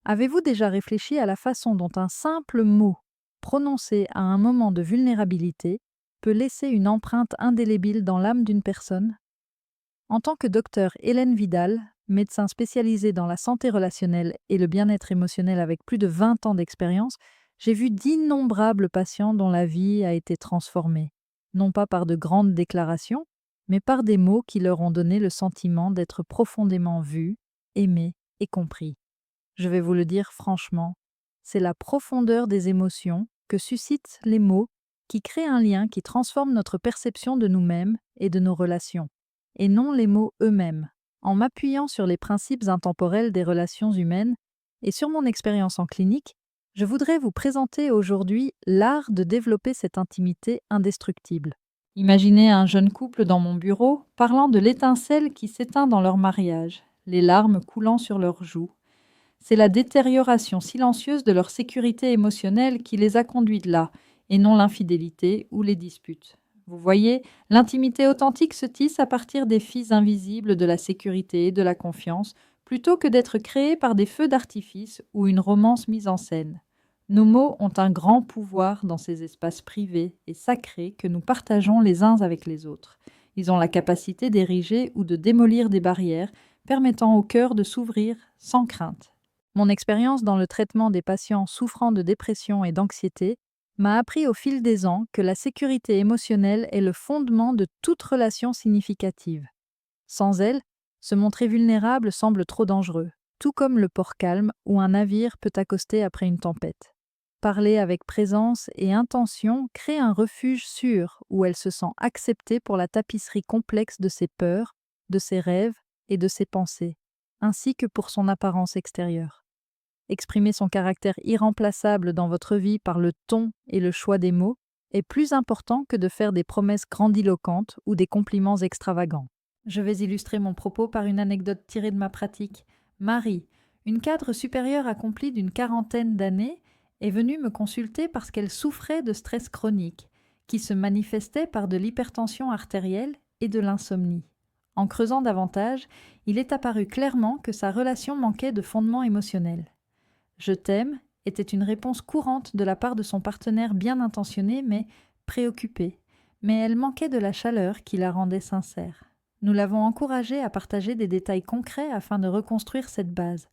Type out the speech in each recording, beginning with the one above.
Avez-vous déjà réfléchi à la façon dont un simple mot, prononcé à un moment de vulnérabilité, peut laisser une empreinte indélébile dans l'âme d'une personne? En tant que docteur Hélène Vidal, médecin spécialisée dans la santé relationnelle et le bien-être émotionnel avec plus de 20 ans d'expérience, j'ai vu d'innombrables patients dont la vie a été transformée, non pas par de grandes déclarations, mais par des mots qui leur ont donné le sentiment d'être profondément vus, aimés et compris. Je vais vous le dire franchement, c'est la profondeur des émotions que suscitent les mots qui créent un lien qui transforme notre perception de nous-mêmes et de nos relations, et non les mots eux-mêmes. En m'appuyant sur les principes intemporels des relations humaines et sur mon expérience en clinique, je voudrais vous présenter aujourd'hui l'art de développer cette intimité indestructible. Imaginez un jeune couple dans mon bureau parlant de l'étincelle qui s'éteint dans leur mariage, les larmes coulant sur leurs joues. C'est la détérioration silencieuse de leur sécurité émotionnelle qui les a conduits là, et non l'infidélité ou les disputes. Vous voyez, l'intimité authentique se tisse à partir des fils invisibles de la sécurité et de la confiance, plutôt que d'être créée par des feux d'artifice ou une romance mise en scène. Nos mots ont un grand pouvoir dans ces espaces privés et sacrés que nous partageons les uns avec les autres. Ils ont la capacité d'ériger ou de démolir des barrières, permettant au cœur de s'ouvrir sans crainte. Mon expérience dans le traitement des patients souffrant de dépression et d'anxiété m'a appris au fil des ans que la sécurité émotionnelle est le fondement de toute relation significative. Sans elle, se montrer vulnérable semble trop dangereux, tout comme le port calme où un navire peut accoster après une tempête. Parler avec présence et intention crée un refuge sûr où elle se sent acceptée pour la tapisserie complexe de ses peurs, de ses rêves et de ses pensées, ainsi que pour son apparence extérieure. Exprimer son caractère irremplaçable dans votre vie par le ton et le choix des mots est plus important que de faire des promesses grandiloquentes ou des compliments extravagants. Je vais illustrer mon propos par une anecdote tirée de ma pratique. Marie, une cadre supérieure accomplie d'une quarantaine d'années, est venue me consulter parce qu'elle souffrait de stress chronique, qui se manifestait par de l'hypertension artérielle et de l'insomnie. En creusant davantage, il est apparu clairement que sa relation manquait de fondement émotionnel. Je t'aime était une réponse courante de la part de son partenaire bien intentionné mais préoccupé, mais elle manquait de la chaleur qui la rendait sincère. Nous l'avons encouragée à partager des détails concrets afin de reconstruire cette base.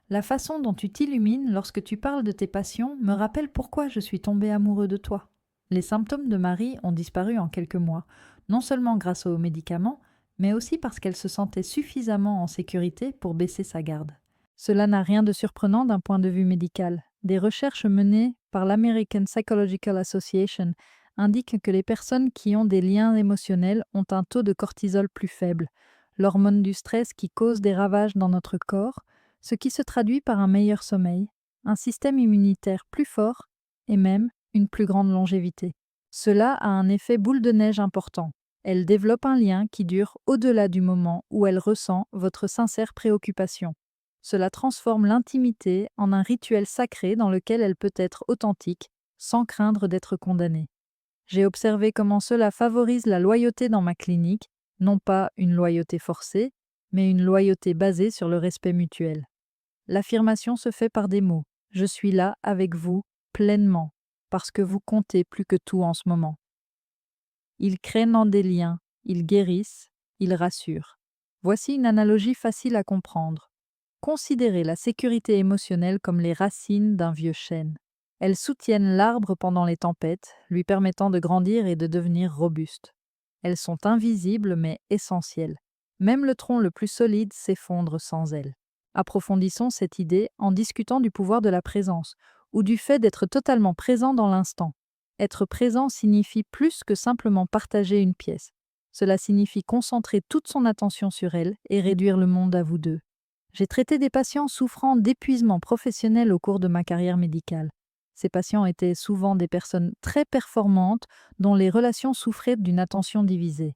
La façon dont tu t'illumines lorsque tu parles de tes passions me rappelle pourquoi je suis tombé amoureux de toi. Les symptômes de Marie ont disparu en quelques mois, non seulement grâce aux médicaments, mais aussi parce qu'elle se sentait suffisamment en sécurité pour baisser sa garde. Cela n'a rien de surprenant d'un point de vue médical. Des recherches menées par l'American Psychological Association indiquent que les personnes qui ont des liens émotionnels ont un taux de cortisol plus faible, l'hormone du stress qui cause des ravages dans notre corps, ce qui se traduit par un meilleur sommeil, un système immunitaire plus fort et même une plus grande longévité. Cela a un effet boule de neige important. Elle développe un lien qui dure au-delà du moment où elle ressent votre sincère préoccupation. Cela transforme l'intimité en un rituel sacré dans lequel elle peut être authentique, sans craindre d'être condamnée. J'ai observé comment cela favorise la loyauté dans ma clinique, non pas une loyauté forcée, mais une loyauté basée sur le respect mutuel. L'affirmation se fait par des mots. Je suis là avec vous, pleinement, parce que vous comptez plus que tout en ce moment. Ils créent des liens, ils guérissent, ils rassurent. Voici une analogie facile à comprendre. Considérez la sécurité émotionnelle comme les racines d'un vieux chêne. Elles soutiennent l'arbre pendant les tempêtes, lui permettant de grandir et de devenir robuste. Elles sont invisibles mais essentielles. Même le tronc le plus solide s'effondre sans elles. Approfondissons cette idée en discutant du pouvoir de la présence, ou du fait d'être totalement présent dans l'instant. Être présent signifie plus que simplement partager une pièce. Cela signifie concentrer toute son attention sur elle et réduire le monde à vous deux. J'ai traité des patients souffrant d'épuisement professionnel au cours de ma carrière médicale. Ces patients étaient souvent des personnes très performantes dont les relations souffraient d'une attention divisée.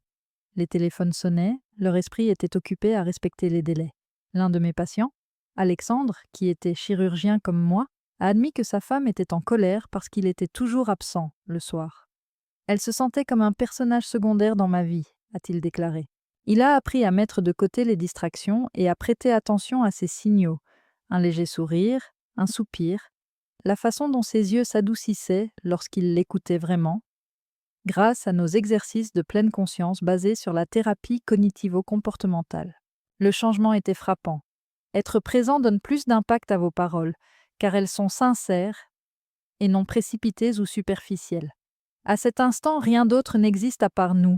Les téléphones sonnaient, leur esprit était occupé à respecter les délais. L'un de mes patients, Alexandre, qui était chirurgien comme moi, a admis que sa femme était en colère parce qu'il était toujours absent le soir. Elle se sentait comme un personnage secondaire dans ma vie, a-t-il déclaré. Il a appris à mettre de côté les distractions et à prêter attention à ses signaux, un léger sourire, un soupir, la façon dont ses yeux s'adoucissaient lorsqu'il l'écoutait vraiment, grâce à nos exercices de pleine conscience basés sur la thérapie cognitivo-comportementale. Le changement était frappant. Être présent donne plus d'impact à vos paroles, car elles sont sincères et non précipitées ou superficielles. À cet instant, rien d'autre n'existe à part nous,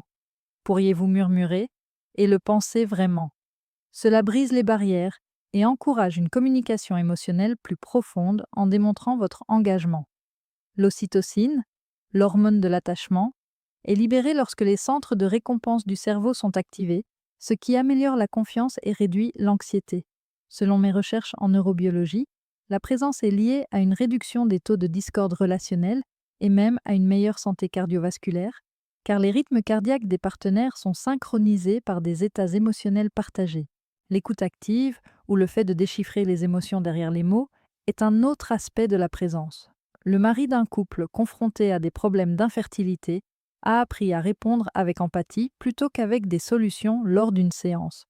pourriez-vous murmurer, et le penser vraiment. Cela brise les barrières et encourage une communication émotionnelle plus profonde en démontrant votre engagement. L'ocytocine, l'hormone de l'attachement, est libérée lorsque les centres de récompense du cerveau sont activés, ce qui améliore la confiance et réduit l'anxiété. Selon mes recherches en neurobiologie, la présence est liée à une réduction des taux de discorde relationnelle et même à une meilleure santé cardiovasculaire, car les rythmes cardiaques des partenaires sont synchronisés par des états émotionnels partagés. L'écoute active, ou le fait de déchiffrer les émotions derrière les mots, est un autre aspect de la présence. Le mari d'un couple confronté à des problèmes d'infertilité a appris à répondre avec empathie plutôt qu'avec des solutions lors d'une séance.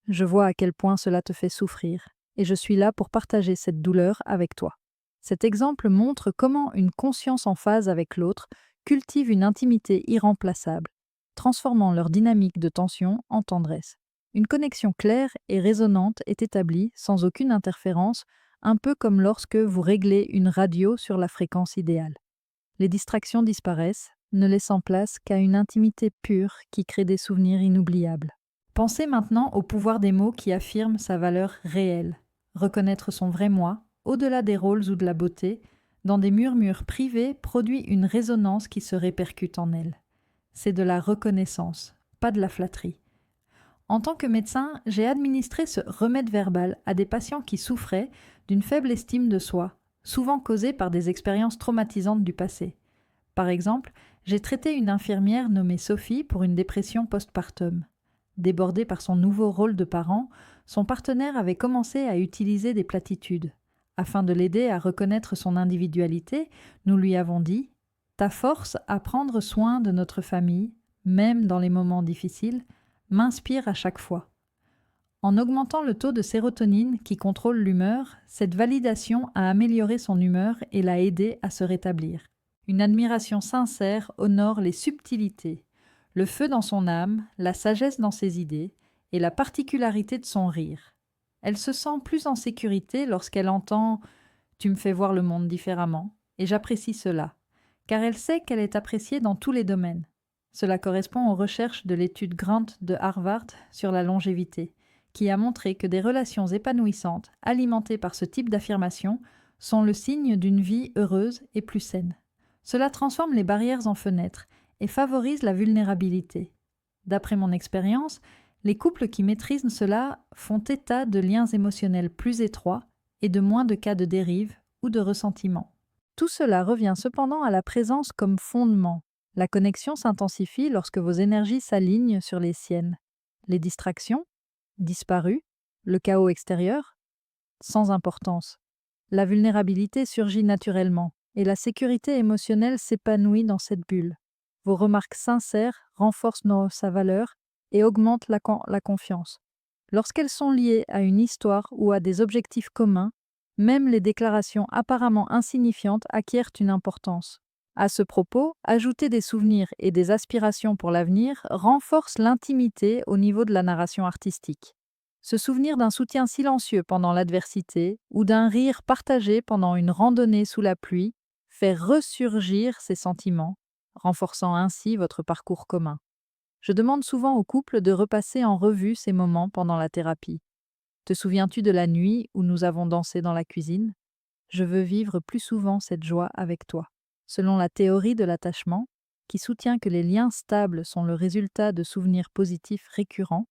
Je vois à quel point cela te fait souffrir, et je suis là pour partager cette douleur avec toi. Cet exemple montre comment une conscience en phase avec l'autre cultive une intimité irremplaçable, transformant leur dynamique de tension en tendresse. Une connexion claire et résonante est établie sans aucune interférence, un peu comme lorsque vous réglez une radio sur la fréquence idéale. Les distractions disparaissent, ne laissant place qu'à une intimité pure qui crée des souvenirs inoubliables. Pensez maintenant au pouvoir des mots qui affirment sa valeur réelle. Reconnaître son vrai moi, au-delà des rôles ou de la beauté, dans des murmures privés produit une résonance qui se répercute en elle. C'est de la reconnaissance, pas de la flatterie. En tant que médecin, j'ai administré ce remède verbal à des patients qui souffraient d'une faible estime de soi, souvent causée par des expériences traumatisantes du passé. Par exemple, j'ai traité une infirmière nommée Sophie pour une dépression postpartum. Débordée par son nouveau rôle de parent, son partenaire avait commencé à utiliser des platitudes. Afin de l'aider à reconnaître son individualité, nous lui avons dit « Ta force à prendre soin de notre famille, même dans les moments difficiles, m'inspire à chaque fois. » En augmentant le taux de sérotonine qui contrôle l'humeur, cette validation a amélioré son humeur et l'a aidé à se rétablir. Une admiration sincère honore les subtilités, le feu dans son âme, la sagesse dans ses idées et la particularité de son rire. Elle se sent plus en sécurité lorsqu'elle entend « Tu me fais voir le monde différemment » et j'apprécie cela, car elle sait qu'elle est appréciée dans tous les domaines. Cela correspond aux recherches de l'étude Grant de Harvard sur la longévité, qui a montré que des relations épanouissantes, alimentées par ce type d'affirmation, sont le signe d'une vie heureuse et plus saine. Cela transforme les barrières en fenêtres et favorise la vulnérabilité. D'après mon expérience, les couples qui maîtrisent cela font état de liens émotionnels plus étroits et de moins de cas de dérive ou de ressentiment. Tout cela revient cependant à la présence comme fondement. La connexion s'intensifie lorsque vos énergies s'alignent sur les siennes. Les distractions, disparues, le chaos extérieur, sans importance. La vulnérabilité surgit naturellement et la sécurité émotionnelle s'épanouit dans cette bulle. Vos remarques sincères renforcent sa valeur et augmentent la confiance. Lorsqu'elles sont liées à une histoire ou à des objectifs communs, même les déclarations apparemment insignifiantes acquièrent une importance. À ce propos, ajouter des souvenirs et des aspirations pour l'avenir renforce l'intimité au niveau de la narration artistique. Se souvenir d'un soutien silencieux pendant l'adversité ou d'un rire partagé pendant une randonnée sous la pluie fait ressurgir ces sentiments, renforçant ainsi votre parcours commun. Je demande souvent aux couples de repasser en revue ces moments pendant la thérapie. Te souviens-tu de la nuit où nous avons dansé dans la cuisine ? Je veux vivre plus souvent cette joie avec toi. Selon la théorie de l'attachement, qui soutient que les liens stables sont le résultat de souvenirs positifs récurrents,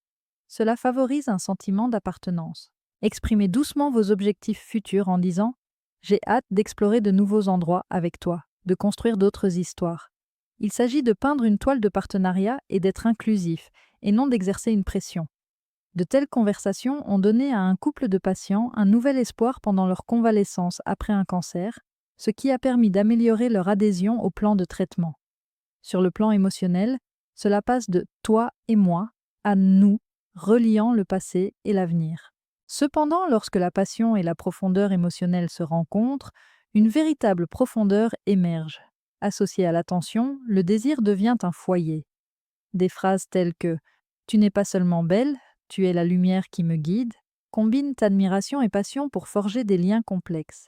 cela favorise un sentiment d'appartenance. Exprimez doucement vos objectifs futurs en disant « J'ai hâte d'explorer de nouveaux endroits avec toi, de construire d'autres histoires. » Il s'agit de peindre une toile de partenariat et d'être inclusif, et non d'exercer une pression. De telles conversations ont donné à un couple de patients un nouvel espoir pendant leur convalescence après un cancer, ce qui a permis d'améliorer leur adhésion au plan de traitement. Sur le plan émotionnel, cela passe de « toi et moi » à « nous », reliant le passé et l'avenir. Cependant, lorsque la passion et la profondeur émotionnelle se rencontrent, une véritable profondeur émerge. Associée à l'attention, le désir devient un foyer. Des phrases telles que «Tu n'es pas seulement belle, tu es la lumière qui me guide» combinent admiration et passion pour forger des liens complexes.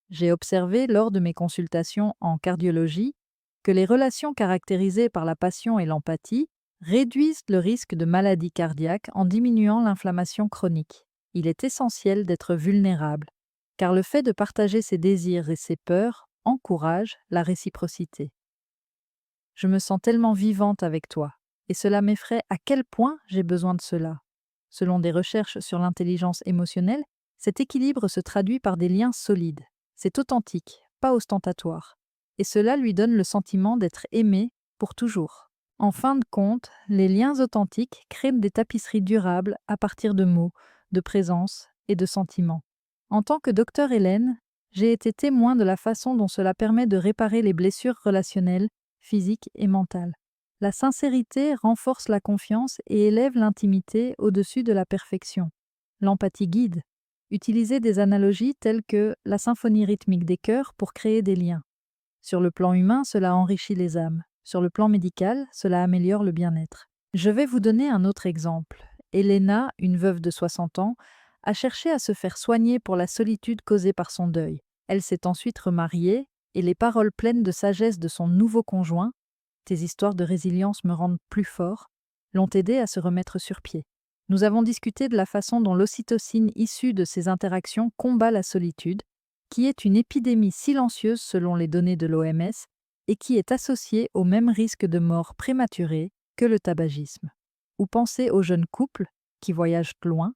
J'ai observé lors de mes consultations en cardiologie que les relations caractérisées par la passion et l'empathie réduisent le risque de maladie cardiaque en diminuant l'inflammation chronique. Il est essentiel d'être vulnérable, car le fait de partager ses désirs et ses peurs encourage la réciprocité. Je me sens tellement vivante avec toi, et cela m'effraie à quel point j'ai besoin de cela. Selon des recherches sur l'intelligence émotionnelle, cet équilibre se traduit par des liens solides. C'est authentique, pas ostentatoire, et cela lui donne le sentiment d'être aimé pour toujours. En fin de compte, les liens authentiques créent des tapisseries durables à partir de mots, de présence et de sentiments. En tant que docteur Hélène, j'ai été témoin de la façon dont cela permet de réparer les blessures relationnelles, physiques et mentales. La sincérité renforce la confiance et élève l'intimité au-dessus de la perfection. L'empathie guide. Utilisez des analogies telles que la symphonie rythmique des cœurs pour créer des liens. Sur le plan humain, cela enrichit les âmes. Sur le plan médical, cela améliore le bien-être. Je vais vous donner un autre exemple. Elena, une veuve de 60 ans, a cherché à se faire soigner pour la solitude causée par son deuil. Elle s'est ensuite remariée et les paroles pleines de sagesse de son nouveau conjoint, tes histoires de résilience me rendent plus fort, l'ont aidée à se remettre sur pied. Nous avons discuté de la façon dont l'ocytocine issue de ces interactions combat la solitude, qui est une épidémie silencieuse selon les données de l'OMS et qui est associée au même risque de mort prématurée que le tabagisme. Ou pensez aux jeunes couples qui voyagent loin.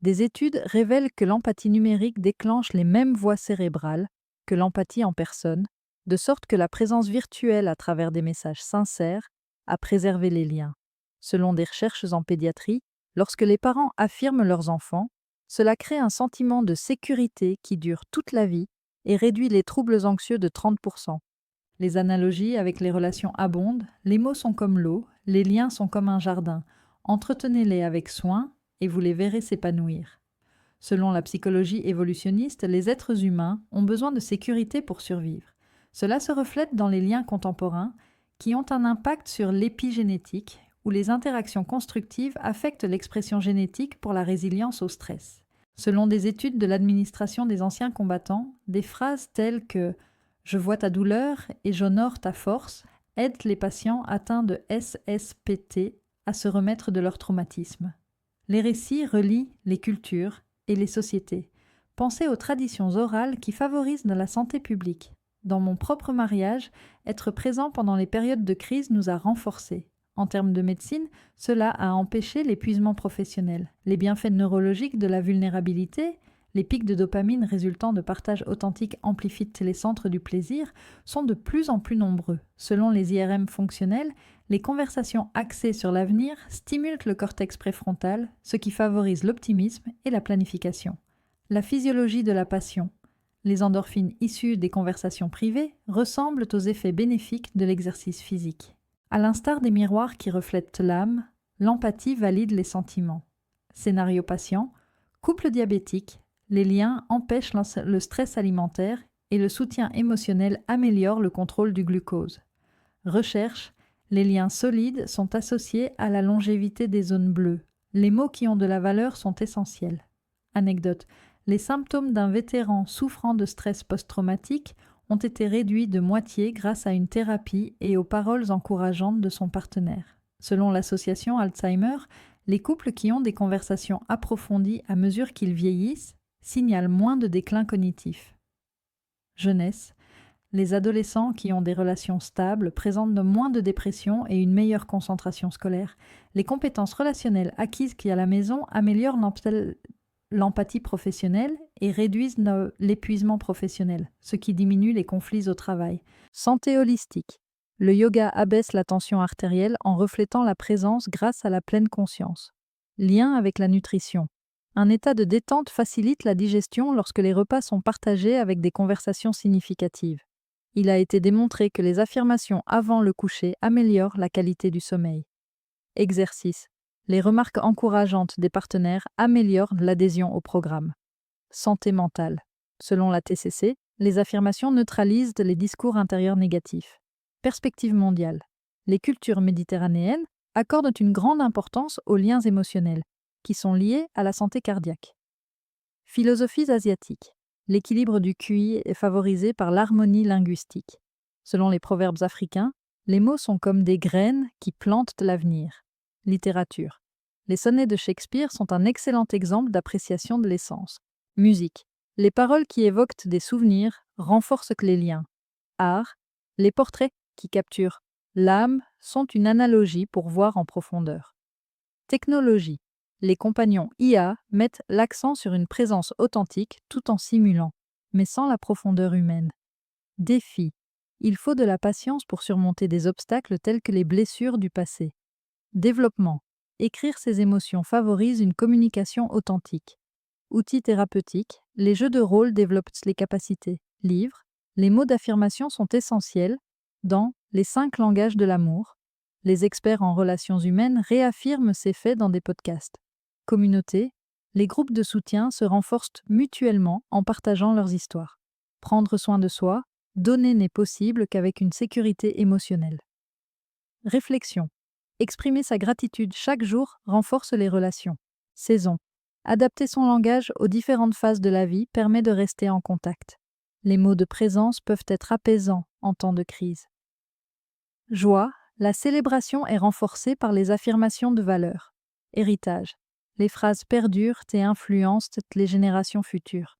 Des études révèlent que l'empathie numérique déclenche les mêmes voies cérébrales que l'empathie en personne, de sorte que la présence virtuelle à travers des messages sincères a préservé les liens. Selon des recherches en pédiatrie, lorsque les parents affirment leurs enfants, cela crée un sentiment de sécurité qui dure toute la vie et réduit les troubles anxieux de 30%. Les analogies avec les relations abondent, les mots sont comme l'eau, les liens sont comme un jardin. Entretenez-les avec soin et vous les verrez s'épanouir. Selon la psychologie évolutionniste, les êtres humains ont besoin de sécurité pour survivre. Cela se reflète dans les liens contemporains qui ont un impact sur l'épigénétique, où les interactions constructives affectent l'expression génétique pour la résilience au stress. Selon des études de l'administration des anciens combattants, des phrases telles que « Je vois ta douleur et j'honore ta force » aident les patients atteints de SSPT à se remettre de leur traumatisme. Les récits relient les cultures et les sociétés. Pensez aux traditions orales qui favorisent la santé publique. Dans mon propre mariage, être présent pendant les périodes de crise nous a renforcés. En termes de médecine, cela a empêché l'épuisement professionnel. Les bienfaits neurologiques de la vulnérabilité, les pics de dopamine résultant de partages authentiques amplifient les centres du plaisir, sont de plus en plus nombreux. Selon les IRM fonctionnels, les conversations axées sur l'avenir stimulent le cortex préfrontal, ce qui favorise l'optimisme et la planification. La physiologie de la passion. Les endorphines issues des conversations privées ressemblent aux effets bénéfiques de l'exercice physique. À l'instar des miroirs qui reflètent l'âme, l'empathie valide les sentiments. Scénario patient, couple diabétique, les liens empêchent le stress alimentaire et le soutien émotionnel améliore le contrôle du glucose. Recherche, les liens solides sont associés à la longévité des zones bleues. Les mots qui ont de la valeur sont essentiels. Anecdote, les symptômes d'un vétéran souffrant de stress post-traumatique ont été réduits de moitié grâce à une thérapie et aux paroles encourageantes de son partenaire. Selon l'association Alzheimer, les couples qui ont des conversations approfondies à mesure qu'ils vieillissent signalent moins de déclin cognitif. Jeunesse, les adolescents qui ont des relations stables présentent moins de dépression et une meilleure concentration scolaire. Les compétences relationnelles acquises à la maison améliorent l'empathie professionnelle et réduisent l'épuisement professionnel, ce qui diminue les conflits au travail. Santé holistique. Le yoga abaisse la tension artérielle en reflétant la présence grâce à la pleine conscience. Lien avec la nutrition. Un état de détente facilite la digestion lorsque les repas sont partagés avec des conversations significatives. Il a été démontré que les affirmations avant le coucher améliorent la qualité du sommeil. Exercice. Les remarques encourageantes des partenaires améliorent l'adhésion au programme. Santé mentale. Selon la TCC, les affirmations neutralisent les discours intérieurs négatifs. Perspective mondiale. Les cultures méditerranéennes accordent une grande importance aux liens émotionnels, qui sont liés à la santé cardiaque. Philosophies asiatiques. L'équilibre du QI est favorisé par l'harmonie linguistique. Selon les proverbes africains, les mots sont comme des graines qui plantent l'avenir. Littérature. Les sonnets de Shakespeare sont un excellent exemple d'appréciation de l'essence. Musique. Les paroles qui évoquent des souvenirs renforcent les liens. Art. Les portraits qui capturent l'âme sont une analogie pour voir en profondeur. Technologie. Les compagnons IA mettent l'accent sur une présence authentique tout en simulant, mais sans la profondeur humaine. Défi. Il faut de la patience pour surmonter des obstacles tels que les blessures du passé. Développement. Écrire ses émotions favorise une communication authentique. Outils thérapeutiques. Les jeux de rôle développent les capacités. Livres. Les mots d'affirmation sont essentiels dans les 5 langages de l'amour. Les experts en relations humaines réaffirment ces faits dans des podcasts. Communauté. Les groupes de soutien se renforcent mutuellement en partageant leurs histoires. Prendre soin de soi. Donner n'est possible qu'avec une sécurité émotionnelle. Réflexion. Exprimer sa gratitude chaque jour renforce les relations. Saison. Adapter son langage aux différentes phases de la vie permet de rester en contact. Les mots de présence peuvent être apaisants en temps de crise. Joie. La célébration est renforcée par les affirmations de valeur. Héritage. Les phrases perdurent et influencent les générations futures.